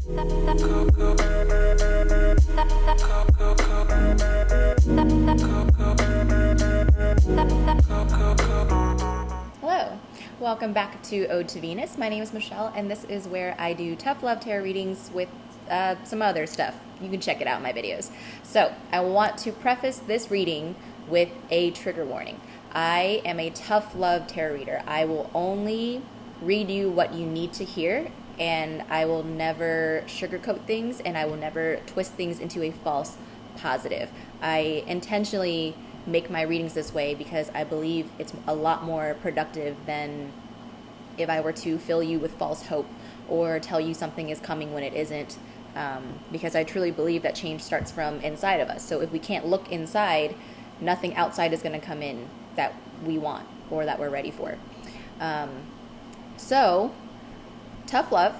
Hello, welcome back to Ode to Venus. My name is Michelle, and this is where I do tough love tarot readings with some other stuff. You can check it out in my videos. So, I want to preface this reading with a trigger warning. I am a tough love tarot reader. I will only read you what you need to hear, and I will never sugarcoat things, and I will never twist things into a false positive. I intentionally make my readings this way because I believe it's a lot more productive than if I were to fill you with false hope or tell you something is coming when it isn't, because I truly believe that change starts from inside of us. So if we can't look inside, nothing outside is going to come in that we want or that we're ready for. So, tough love,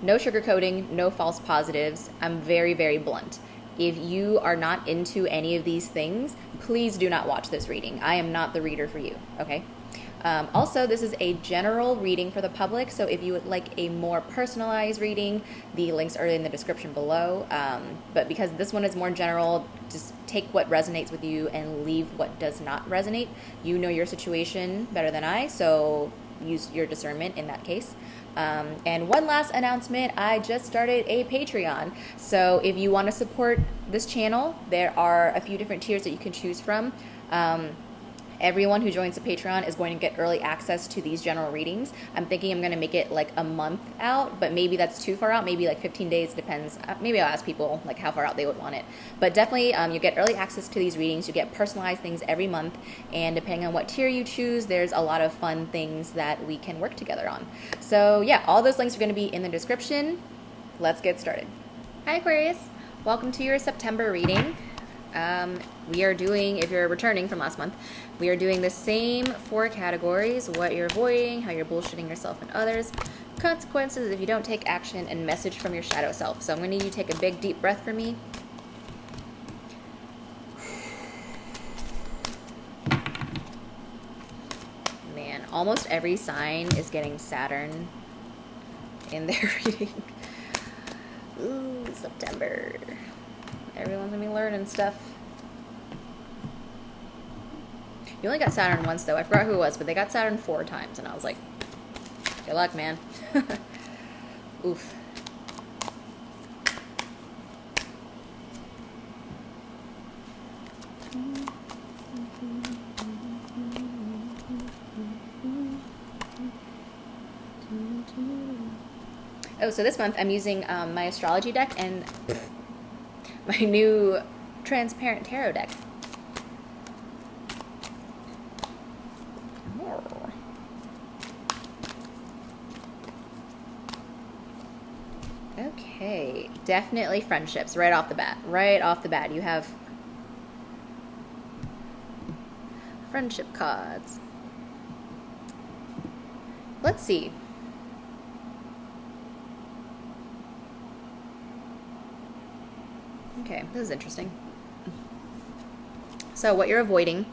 no sugarcoating, no false positives. I'm very, very blunt. If you are not into any of these things, please do not watch this reading. I am not the reader for you, okay? Also, this is a general reading for the public, so if you would like a more personalized reading, the links are in the description below. But because this one is more general, just take what resonates with you and leave what does not resonate. You know your situation better than I, so use your discernment in that case. And one last announcement, I just started a Patreon. So if you want to support this channel, there are a few different tiers that you can choose from. Everyone who joins the Patreon is going to get early access to these general readings. I'm thinking I'm going to make it like a month out, but maybe that's too far out, maybe like 15 days, depends. Maybe I'll ask people like how far out they would want it. But definitely you get early access to these readings, you get personalized things every month, and depending on what tier you choose, there's a lot of fun things that we can work together on. So yeah, all those links are going to be in the description. Let's get started. Hi Aquarius, welcome to your September reading. We are doing, if you're returning from last month, we are doing the same 4 categories: what you're avoiding, how you're bullshitting yourself and others, consequences if you don't take action, and message from your shadow self. So I'm going to need you to take a big deep breath for me. Man, almost every sign is getting Saturn in their reading. Ooh, September. Everyone's gonna be learning stuff. You only got Saturn once, though. I forgot who it was, but they got Saturn 4 times, and I was like, good luck, man. Oof. Oh, so this month I'm using my astrology deck and my new transparent tarot deck. Okay, definitely friendships right off the bat. Right off the bat, you have friendship cards. Let's see. Okay, this is interesting. So what you're avoiding,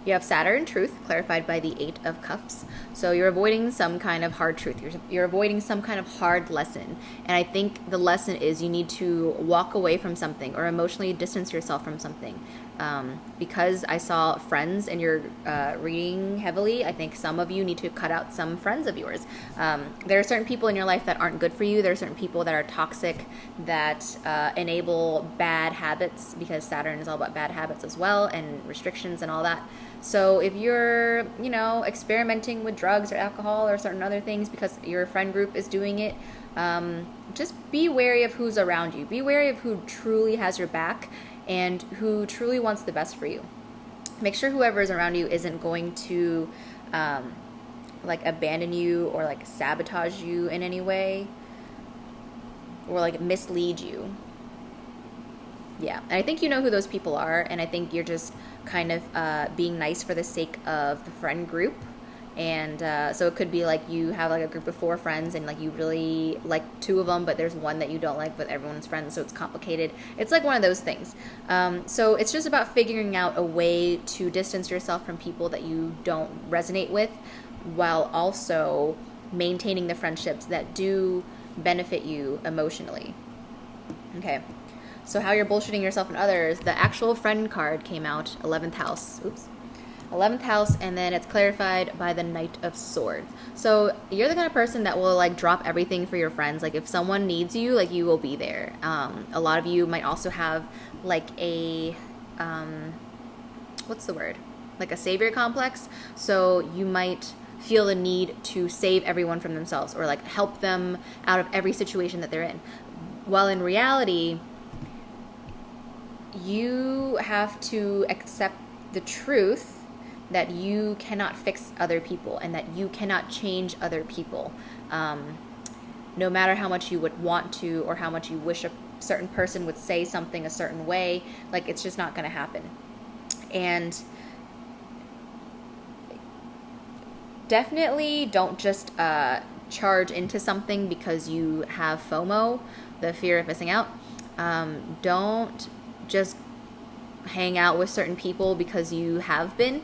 you have Saturn truth, clarified by the 8 of Cups. So you're avoiding some kind of hard truth. You're avoiding some kind of hard lesson. And I think the lesson is you need to walk away from something or emotionally distance yourself from something. Because I saw friends in your reading heavily, I think some of you need to cut out some friends of yours. There are certain people in your life that aren't good for you. There are certain people that are toxic, that enable bad habits, because Saturn is all about bad habits as well, and restrictions and all that. So if you're, experimenting with drugs or alcohol or certain other things because your friend group is doing it, just be wary of who's around you. Be wary of who truly has your back and who truly wants the best for you. Make sure whoever is around you isn't going to abandon you or sabotage you in any way or mislead you. Yeah, and I think you know who those people are, and I think you're just kind of being nice for the sake of the friend group. And so it could be you have a group of 4 friends, and you really like 2 of them, but there's one that you don't like, but everyone's friends, so it's complicated. It's one of those things. So it's just about figuring out a way to distance yourself from people that you don't resonate with, while also maintaining the friendships that do benefit you emotionally. Okay. So how you're bullshitting yourself and others, the actual friend card came out, 11th house. Oops. 11th house, and then it's clarified by the Knight of Swords. So you're the kind of person that will like drop everything for your friends. Like if someone needs you, like you will be there. A lot of you might also have like a what's the word? Like a savior complex. So you might feel the need to save everyone from themselves or like help them out of every situation that they're in. While in reality, you have to accept the truth that you cannot fix other people and that you cannot change other people. No matter how much you would want to or how much you wish a certain person would say something a certain way, like it's just not going to happen. And definitely don't just charge into something because you have FOMO, the fear of missing out. Don't just hang out with certain people because you have been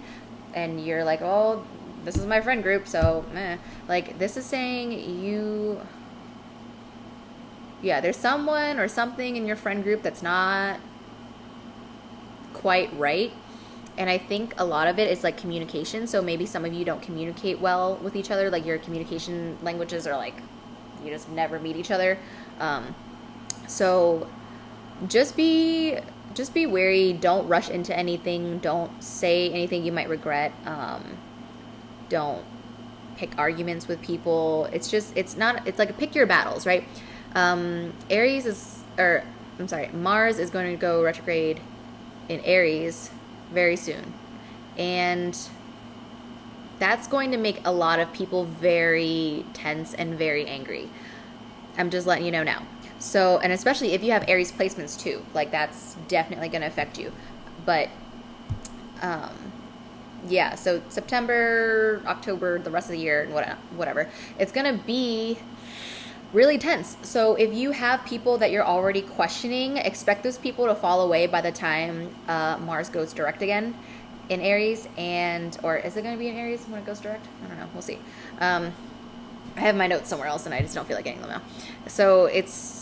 and you're like, oh, this is my friend group, so like this is saying there's someone or something in your friend group that's not quite right. And I think a lot of it is like communication. So maybe some of you don't communicate well with each other, like your communication languages are like you just never meet each other. So just be wary. Don't rush into anything. Don't say anything you might regret. Don't pick arguments with people. It's like pick your battles, right? Mars is going to go retrograde in Aries very soon. And that's going to make a lot of people very tense and very angry. I'm just letting you know now. So, and especially if you have Aries placements too, like that's definitely going to affect you. But, so September, October, the rest of the year, whatever, it's going to be really tense. So if you have people that you're already questioning, expect those people to fall away by the time Mars goes direct again in Aries. Or is it going to be in Aries when it goes direct? I don't know. We'll see. I have my notes somewhere else and I just don't feel like getting them now. So it's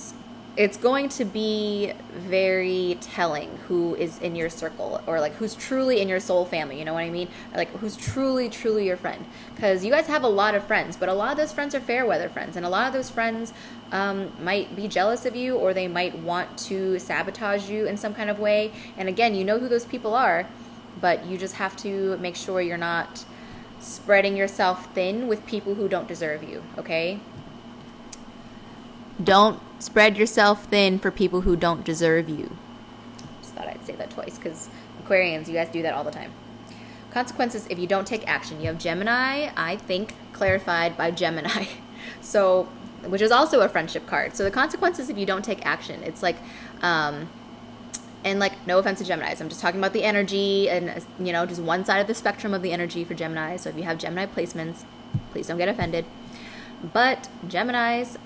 going to be very telling who is in your circle or like who's truly in your soul family, you know what I mean? Like who's truly your friend. Because you guys have a lot of friends, but a lot of those friends are fair weather friends, and a lot of those friends might be jealous of you, or they might want to sabotage you in some kind of way. And again, you know who those people are, but you just have to make sure you're not spreading yourself thin with people who don't deserve you, okay? Don't spread yourself thin for people who don't deserve you. Just thought I'd say that twice because Aquarians, you guys do that all the time. Consequences if you don't take action. You have Gemini, I think, clarified by Gemini. So, which is also a friendship card. So the consequences if you don't take action. It's like, and like, no offense to Geminis. I'm just talking about the energy and, just one side of the spectrum of the energy for Gemini. So if you have Gemini placements, please don't get offended. But Geminis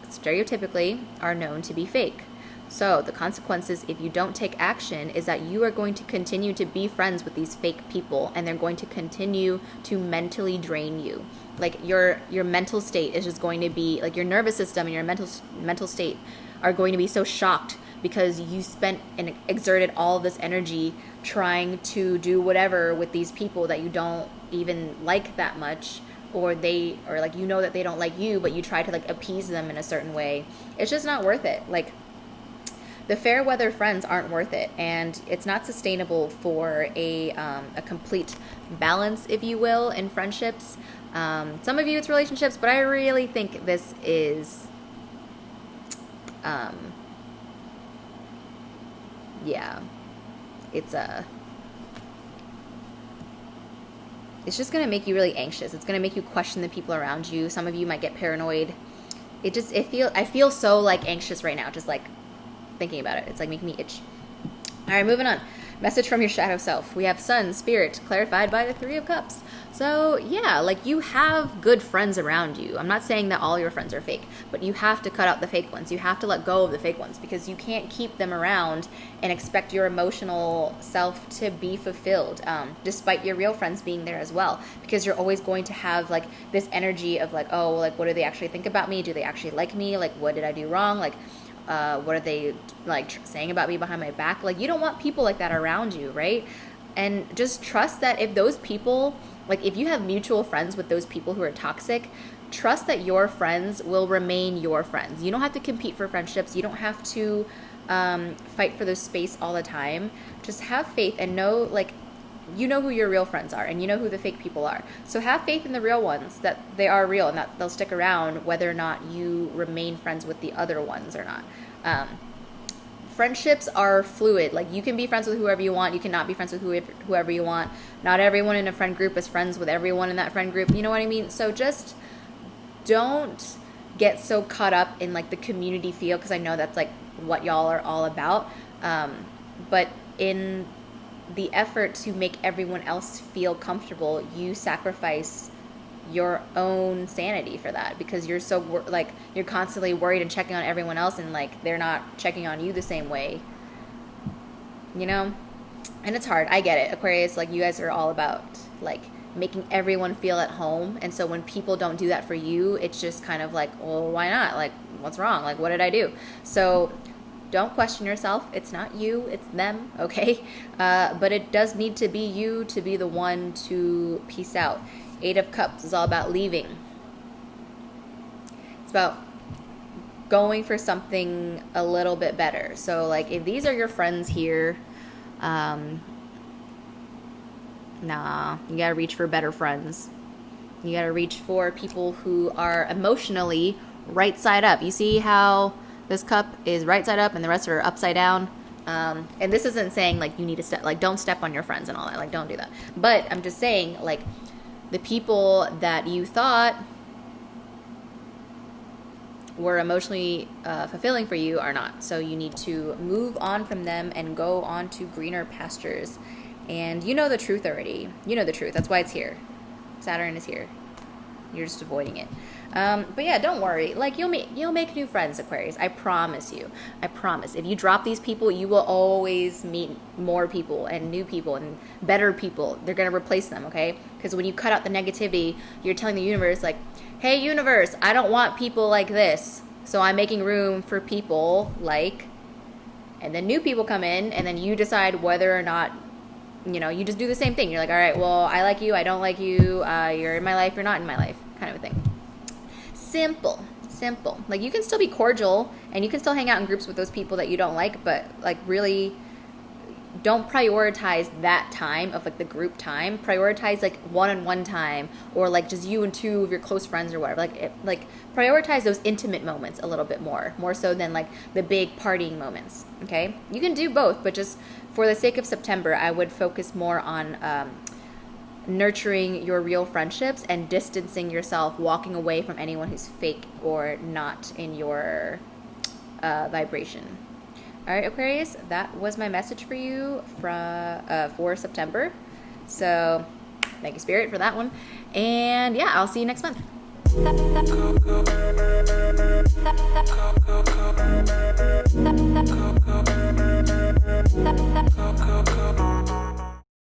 stereotypically are known to be fake. So the consequences if you don't take action is that you are going to continue to be friends with these fake people, and they're going to continue to mentally drain you. Like your mental state is just going to be like your nervous system and your mental state are going to be so shocked because you spent and exerted all of this energy trying to do whatever with these people that you don't even like that much, or that they don't like you, but you try to like appease them in a certain way. It's just not worth it. Like the fair weather friends aren't worth it, and it's not sustainable for a complete balance, if you will, in friendships. Some of you it's relationships, but I really think this is it's just going to make you really anxious. It's going to make you question the people around you. Some of you might get paranoid. I feel so like anxious right now, just like thinking about it. It's like making me itch. All right, moving on. Message from your shadow self. We have Sun, Spirit, clarified by the Three of Cups. So yeah, like you have good friends around you. I'm not saying that all your friends are fake, but you have to cut out the fake ones. You have to let go of the fake ones because you can't keep them around and expect your emotional self to be fulfilled, despite your real friends being there as well. Because you're always going to have like this energy of like, oh, like what do they actually think about me? Do they actually like me? Like what did I do wrong? Like what are they like saying about me behind my back? Like you don't want people like that around you, right? And just trust that if those people, like if you have mutual friends with those people who are toxic, trust that your friends will remain your friends. You don't have to compete for friendships. You don't have to fight for this space all the time. Just have faith and know, like, you know who your real friends are and you know who the fake people are. So have faith in the real ones, that they are real and that they'll stick around whether or not you remain friends with the other ones or not. Friendships are fluid. Like you can be friends with whoever you want. You cannot be friends with whoever you want. Not everyone in a friend group is friends with everyone in that friend group. You know what I mean? So just don't get so caught up in like the community feel, because I know that's like what y'all are all about. But in the effort to make everyone else feel comfortable, you sacrifice your own sanity for that, because you're so like you're constantly worried and checking on everyone else and like they're not checking on you the same way, you know. And it's hard. I get it, Aquarius. Like you guys are all about like making everyone feel at home, and so when people don't do that for you, it's just kind of like, well, why not? Like what's wrong? Like what did I do? So don't question yourself. It's not you, it's them, okay? But it does need to be you to be the one to peace out. Eight of Cups is all about leaving. It's about going for something a little bit better. So like if these are your friends here, nah, you gotta reach for better friends. You gotta reach for people who are emotionally right side up. You see how this cup is right side up and the rest are upside down? And this isn't saying like you need to step, like don't step on your friends and all that. Like don't do that. But I'm just saying like the people that you thought were emotionally fulfilling for you are not. So you need to move on from them and go on to greener pastures. And you know the truth already. You know the truth. That's why it's here. Saturn is here. You're just avoiding it. But yeah, don't worry. Like you'll make new friends, Aquarius. I promise you. I promise. If you drop these people, you will always meet more people and new people and better people. They're gonna replace them, okay? Because when you cut out the negativity, you're telling the universe like, hey universe, I don't want people like this. So I'm making room for people like, and then new people come in, and then you decide whether or not, you know, you just do the same thing. You're like, all right, well, I like you, I don't like you, you're in my life, you're not in my life, kind of a thing. Simple. Like you can still be cordial and you can still hang out in groups with those people that you don't like, but like really don't prioritize that time of like the group time. Prioritize like one-on-one time, or like just you and two of your close friends or whatever. Like prioritize those intimate moments a little bit more so than like the big partying moments. Okay, you can do both, but just for the sake of September, I would focus more on nurturing your real friendships and distancing yourself, walking away from anyone who's fake or not in your vibration. All right, Aquarius, that was my message for you for September. So thank you, Spirit, for that one. And yeah, I'll see you next month.